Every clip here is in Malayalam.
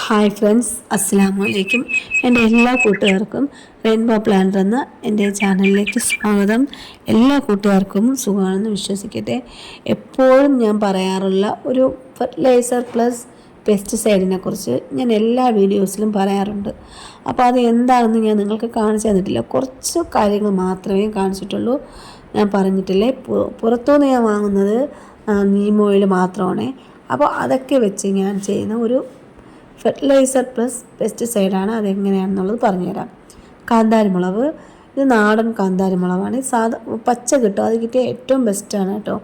ഹായ് ഫ്രണ്ട്സ്, അസ്സലാമു അലൈക്കും. എൻ്റെ എല്ലാ കൂട്ടുകാർക്കും റെയിൻബോ പ്ലാനർ എന്ന എൻ്റെ ചാനലിലേക്ക് സ്വാഗതം. എല്ലാ കൂട്ടുകാർക്കും സുഖമാണെന്ന് വിശ്വസിക്കട്ടെ. എപ്പോഴും ഞാൻ പറയാറുള്ള ഒരു ഫെർട്ടിലൈസർ പ്ലസ് പെസ്റ്റിസൈഡിനെ കുറിച്ച് ഞാൻ എല്ലാ വീഡിയോസിലും പറയാറുണ്ട്. അപ്പോൾ അത് എന്താണെന്ന് ഞാൻ നിങ്ങൾക്ക് കാണിച്ചു തന്നിട്ടില്ല. കുറച്ച് കാര്യങ്ങൾ മാത്രമേ കാണിച്ചിട്ടുള്ളൂ, ഞാൻ പറഞ്ഞിട്ടില്ലേ. പുറത്തുനിന്ന് ഞാൻ വാങ്ങുന്നത് നീം ഓയിൽ മാത്രമാണ്. അപ്പോൾ അതൊക്കെ വെച്ച് ഞാൻ ചെയ്യുന്ന ഒരു ഫെർട്ടിലൈസർ പ്ലസ് പെസ്റ്റിസൈഡാണ്. അതെങ്ങനെയാണെന്നുള്ളത് പറഞ്ഞുതരാം. കാന്താരിമുളക്, ഇത് നാടൻ കാന്താരിമുളകാണ്. പച്ച കിട്ടും, അത് കിട്ടിയ ഏറ്റവും ബെസ്റ്റാണ് കേട്ടോ.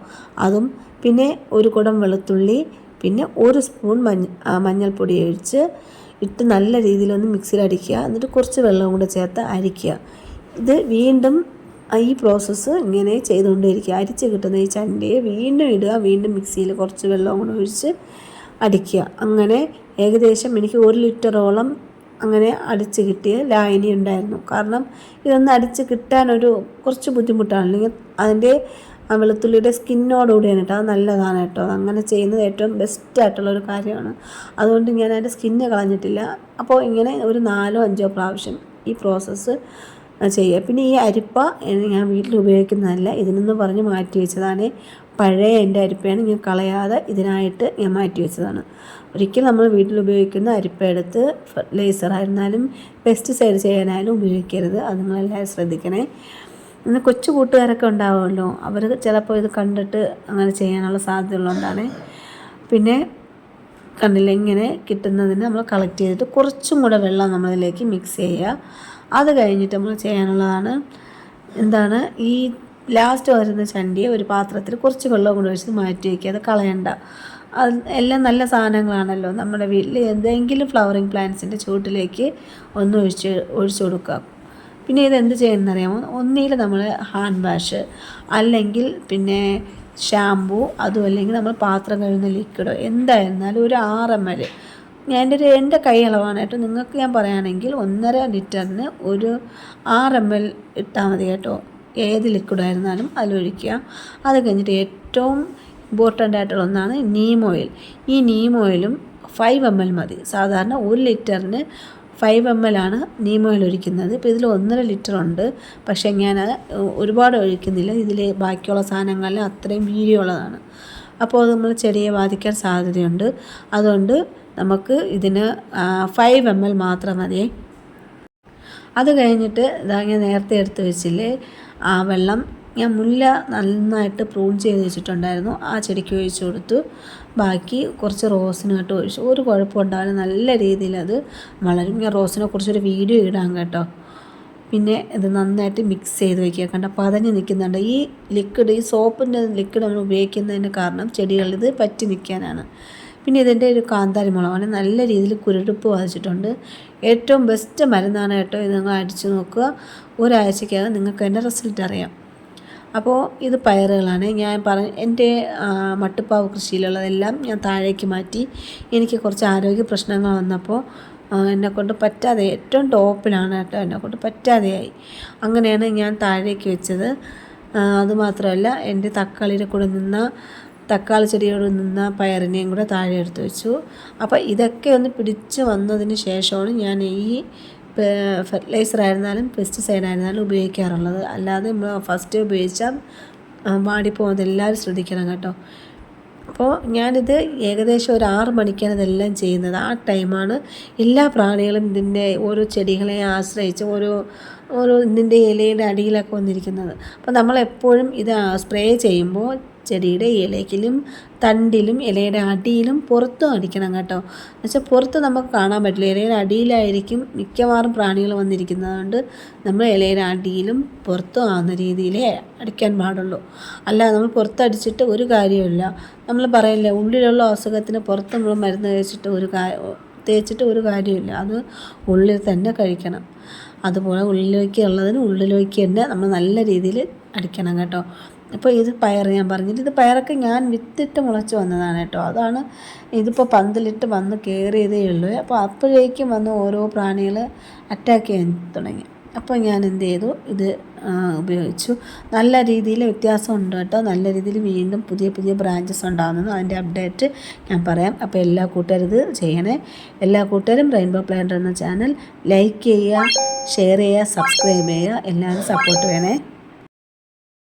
അതും പിന്നെ ഒരു കുടം വെളുത്തുള്ളി, പിന്നെ ഒരു സ്പൂൺ മഞ്ഞൾപ്പൊടി ഒഴിച്ച് ഇട്ട് നല്ല രീതിയിലൊന്ന് മിക്സിയിൽ അടിക്കുക. എന്നിട്ട് കുറച്ച് വെള്ളം കൂടെ ചേർത്ത് അരിക്കുക. ഇത് വീണ്ടും ഈ പ്രോസസ്സ് ഇങ്ങനെ ചെയ്തുകൊണ്ടിരിക്കുക. അരിച്ച് കിട്ടുന്ന ഈ ചണ്ടിയെ വീണ്ടും ഇടുക, വീണ്ടും മിക്സിയിൽ കുറച്ച് വെള്ളം കൂടെ ഒഴിച്ച് അടിക്കുക. അങ്ങനെ ഏകദേശം എനിക്ക് 1 ലിറ്ററോളം അങ്ങനെ അടിച്ച് കിട്ടിയ ലായനി ഉണ്ടായിരുന്നു. കാരണം ഇതൊന്ന് അടിച്ച് കിട്ടാനൊരു കുറച്ച് ബുദ്ധിമുട്ടാണ്. അല്ലെങ്കിൽ അതിൻ്റെ വെളുത്തുള്ളിയുടെ സ്കിന്നോടുകൂടിയാണ് കേട്ടോ. അത് നല്ലതാണ് കേട്ടോ. അങ്ങനെ ചെയ്യുന്നത് ഏറ്റവും ബെസ്റ്റായിട്ടുള്ളൊരു കാര്യമാണ്. അതുകൊണ്ട് ഞാൻ അതിൻ്റെ സ്കിന്ന് കളഞ്ഞിട്ടില്ല. അപ്പോൾ ഇങ്ങനെ ഒരു 4-5 പ്രാവശ്യം ഈ പ്രോസസ്സ് ചെയ്യുക. പിന്നെ ഈ അരിപ്പ ഞാൻ വീട്ടിൽ ഉപയോഗിക്കുന്നതല്ല, ഇതിനെന്ന് പറഞ്ഞ് മാറ്റി വെച്ചതാണ്. പഴയ എൻ്റെ അരിപ്പയാണ്, ഞാൻ കളയാതെ ഇതിനായിട്ട് ഞാൻ മാറ്റി വെച്ചതാണ്. ഒരിക്കലും നമ്മൾ വീട്ടിൽ ഉപയോഗിക്കുന്ന അരിപ്പ എടുത്ത് ഫെർട്ടിലൈസറായിരുന്നാലും പെസ്റ്റിസൈഡ് ചെയ്യാനായാലും ഉപയോഗിക്കരുത്. അത് നിങ്ങളെല്ലാവരും ശ്രദ്ധിക്കണേ. ഇന്ന് കൊച്ചു കൂട്ടുകാരൊക്കെ ഉണ്ടാവുമല്ലോ, അവർ ചിലപ്പോൾ ഇത് കണ്ടിട്ട് അങ്ങനെ ചെയ്യാനുള്ള സാധ്യതയുള്ളതുകൊണ്ടാണ്. പിന്നെ കണ്ടില്ല, ഇങ്ങനെ കിട്ടുന്നതിന് നമ്മൾ കളക്ട് ചെയ്തിട്ട് കുറച്ചും കൂടെ വെള്ളം നമ്മളിതിലേക്ക് മിക്സ് ചെയ്യുക. അത് കഴിഞ്ഞിട്ട് നമ്മൾ ചെയ്യാനുള്ളതാണ് എന്താണ്, ഈ ലാസ്റ്റ് വരുന്ന ചണ്ടിയെ ഒരു പാത്രത്തിൽ കുറച്ച് വെള്ളം കൊണ്ട് ഒഴിച്ച് മാറ്റി വയ്ക്കുക. അത് കളയണ്ട. അത് എല്ലാം നല്ല സാധനങ്ങളാണല്ലോ. നമ്മുടെ വീട്ടിൽ എന്തെങ്കിലും ഫ്ലവറിങ് പ്ലാന്റ്സിൻ്റെ ചുവട്ടിലേക്ക് ഒന്ന് ഒഴിച്ചു കൊടുക്കുക. പിന്നെ ഇതെന്ത് ചെയ്യുന്നറിയാമോ, ഒന്നിൽ നമ്മൾ ഹാൻഡ് വാഷ്, അല്ലെങ്കിൽ പിന്നെ ഷാമ്പൂ, അതും അല്ലെങ്കിൽ നമ്മൾ പാത്രം കഴുകുന്ന ലിക്വിഡോ എന്തായിരുന്നാലും ഒരു 6 ml, എൻ്റെ കൈ അളവാണ് കേട്ടോ. നിങ്ങൾക്ക് ഞാൻ പറയുകയാണെങ്കിൽ 1.5 ലിറ്ററിന് ഒരു 6 ml ഇട്ടാൽ മതി കേട്ടോ. ഏത് ലിക്വിഡായിരുന്നാലും അതിലൊഴിക്കുക. അത് കഴിഞ്ഞിട്ട് ഏറ്റവും ഇമ്പോർട്ടൻ്റ് ആയിട്ടുള്ള ഒന്നാണ് നീം ഓയിൽ. ഈ നീം ഓയിലും 5 ml മതി. സാധാരണ 1 ലിറ്ററിന് 5 ml ആണ് നീം ഓയിൽ ഒഴിക്കുന്നത്. ഇപ്പോൾ ഇതിൽ 1.5 ലിറ്റർ ഉണ്ട്, പക്ഷേ ഞാൻ ഒരുപാട് ഒഴിക്കുന്നില്ല. ഇതിൽ ബാക്കിയുള്ള സാധനങ്ങളിൽ അത്രയും വീര്യമുള്ളതാണ്. അപ്പോൾ അത് നമ്മൾ ചെടിയെ ബാധിക്കാൻ സാധ്യതയുണ്ട്. അതുകൊണ്ട് നമുക്ക് ഇതിന് 5 ml മാത്രം മതി. അത് കഴിഞ്ഞിട്ട് ഞാൻ നേരത്തെ എടുത്ത് വെച്ചില്ലേ ആ വെള്ളം, ഞാൻ മുല്ല നന്നായിട്ട് പ്രൂൺ ചെയ്ത് വെച്ചിട്ടുണ്ടായിരുന്നു, ആ ചെടിക്ക് ഒഴിച്ചു കൊടുത്തു. ബാക്കി കുറച്ച് റോസിനായിട്ട് ഒഴിച്ചു. ഒരു കുഴപ്പമുണ്ടാവില്ല, നല്ല രീതിയിൽ അത് വളരും. ഞാൻ റോസിനെ കുറിച്ചൊരു വീഡിയോ ഇടാം കേട്ടോ. പിന്നെ ഇത് നന്നായിട്ട് മിക്സ് ചെയ്ത് വയ്ക്കുക. കണ്ട പതഞ്ഞ് നിൽക്കുന്നുണ്ട്. ഈ ലിക്വിഡ്, ഈ സോപ്പിൻ്റെ ലിക്വിഡ് നമ്മൾ ഉപയോഗിക്കുന്നതിന് കാരണം ചെടികളിൽ ഇത് പറ്റി നിൽക്കാനാണ്. പിന്നെ ഇതിൻ്റെ ഒരു കാന്താരിമുളകാണ്, നല്ല രീതിയിൽ കുരുടിപ്പ് ബാധിച്ചിട്ടുണ്ട്. ഏറ്റവും ബെസ്റ്റ് മരുന്നാണ് കേട്ടോ. ഇത് നിങ്ങൾ അടിച്ചു നോക്കുക, ഒരാഴ്ചക്കകം നിങ്ങൾക്ക് അതിൻ്റെ റിസൾട്ട് അറിയാം. അപ്പോൾ ഇത് പയറുകളാണ്. ഞാൻ എൻ്റെ മട്ടുപ്പാവ് കൃഷിയിലുള്ളതെല്ലാം ഞാൻ താഴേക്ക് മാറ്റി. എനിക്ക് കുറച്ച് ആരോഗ്യ പ്രശ്നങ്ങൾ വന്നപ്പോൾ എന്നെക്കൊണ്ട് പറ്റാതെ, ഏറ്റവും ടോപ്പിലാണ് കേട്ടോ, എന്നെക്കൊണ്ട് പറ്റാതെയായി. അങ്ങനെയാണ് ഞാൻ താഴേക്ക് വെച്ചത്. അതുമാത്രമല്ല, എൻ്റെ തക്കാളി ചെടിയോട് നിന്ന പയറിനെയും കൂടെ താഴെ എടുത്ത് വെച്ചു. അപ്പോൾ ഇതൊക്കെ ഒന്ന് പിടിച്ച് വന്നതിന് ശേഷമാണ് ഞാൻ ഈ ഫെർട്ടിലൈസർ ആയിരുന്നാലും പെസ്റ്റിസൈഡ് ആയിരുന്നാലും ഉപയോഗിക്കാറുള്ളത്. അല്ലാതെ നമ്മൾ ഫസ്റ്റ് ഉപയോഗിച്ചാൽ വാടിപ്പോകുന്നത് എല്ലാവരും ശ്രദ്ധിക്കണം കേട്ടോ. അപ്പോൾ ഞാനിത് ഏകദേശം ഒരു 6 മണിക്കാണ് ഇതെല്ലാം ചെയ്യുന്നത്. ആ ടൈമാണ് എല്ലാ പ്രാണികളും ഇതിൻ്റെ ഓരോ ചെടികളെ ആശ്രയിച്ച് ഓരോ ഇതിൻ്റെ ഇലയുടെ അടിയിലൊക്കെ വന്നിരിക്കുന്നത്. അപ്പോൾ നമ്മളെപ്പോഴും ഇത് സ്പ്രേ ചെയ്യുമ്പോൾ ചെടിയുടെ ഇലയ്ക്കിലും തണ്ടിലും ഇലയുടെ അടിയിലും പുറത്തും അടിക്കണം കേട്ടോ. എന്നുവെച്ചാൽ പുറത്ത് നമുക്ക് കാണാൻ പറ്റില്ല, ഇലയുടെ അടിയിലായിരിക്കും മിക്കവാറും പ്രാണികൾ വന്നിരിക്കുന്നതുകൊണ്ട് നമ്മൾ ഇലയുടെ അടിയിലും പുറത്തും ആകുന്ന രീതിയിലേ അടിക്കാൻ പാടുള്ളൂ. അല്ലാതെ നമ്മൾ പുറത്തടിച്ചിട്ട് ഒരു കാര്യമില്ല. നമ്മൾ പറയില്ല, ഉള്ളിലുള്ള അസുഖത്തിന് പുറത്ത് നമ്മൾ മരുന്ന് തേച്ചിട്ട് ഒരു കാര്യമില്ല. അത് ഉള്ളിൽ തന്നെ കഴിക്കണം. അതുപോലെ ഉള്ളിലേക്ക് തന്നെ നമ്മൾ നല്ല രീതിയിൽ അടിക്കണം കേട്ടോ. അപ്പോൾ ഇത് പയർ ഞാൻ പറഞ്ഞിട്ട്, ഇത് പയറൊക്കെ ഞാൻ വിത്തിട്ട് മുളച്ച് വന്നതാണ് കേട്ടോ. അതാണ് ഇതിപ്പോൾ പന്തലിട്ട് വന്ന് കയറിയതേ ഉള്ളൂ. അപ്പോൾ അപ്പോഴേക്കും വന്ന് ഓരോ പ്രാണികൾ അറ്റാക്ക് ചെയ്യാൻ തുടങ്ങി. അപ്പോൾ ഞാൻ എന്ത് ചെയ്തു, ഇത് ഉപയോഗിച്ചു. നല്ല രീതിയിൽ വ്യത്യാസമുണ്ട് കേട്ടോ. നല്ല രീതിയിൽ വീണ്ടും പുതിയ പുതിയ ബ്രാഞ്ചസ് ഉണ്ടാകുന്നത്, അതിൻ്റെ അപ്ഡേറ്റ് ഞാൻ പറയാം. അപ്പോൾ എല്ലാ കൂട്ടുകാരും ഇത് ചെയ്യണേ. എല്ലാ കൂട്ടുകാരും റെയിൻബോ പ്ലാന്റർ എന്ന ചാനൽ ലൈക്ക് ചെയ്യുക, ഷെയർ ചെയ്യുക, സബ്സ്ക്രൈബ് ചെയ്യുക. എല്ലാവരും സപ്പോർട്ട് വേണേ.